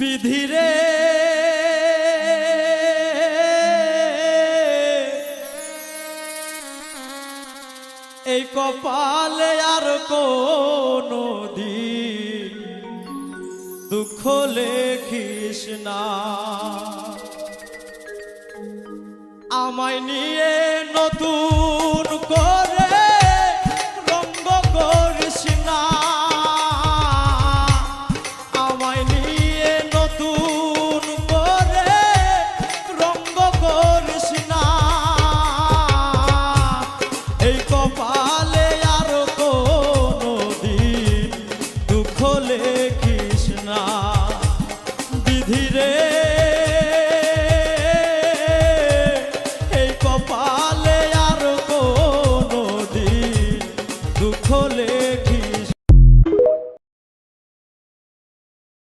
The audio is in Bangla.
বিধিরে এই কপালে আর কোনো দিন দুঃখ লেখিস না। আমায় নিয়ে নতুন করে রঙ্গ করিস না। আমায় নিয়ে নতুন করে রঙ্গ করিস না। এই কপালে আর কোনো দিন দুঃখ লেখিস না। বিধিরে